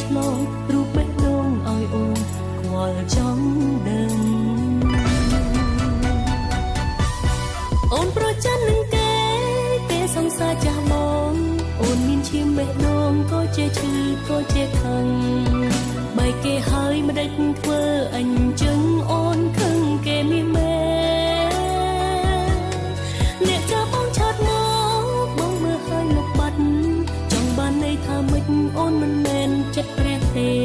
ឆ្លងរូបបេះដូងឲ្យអូនខ្វល់ចង់ដឹងអូនប្រច័ណ្ឌនឹងគេសង្សារចាស់បងអូនមានឈាមបេះដូងក៏ជាឈឺក៏ជាខឹងបែកគេហើយមិនដេចធ្វើអញ្ចឹងអូនខឹងគេមានមែអ្នកចាប់បងឆាត់មកបងមើលហើយលុបបាត់ចង់បានន័យថាមិនអូនមិនមែនចិត្តព្រះទេ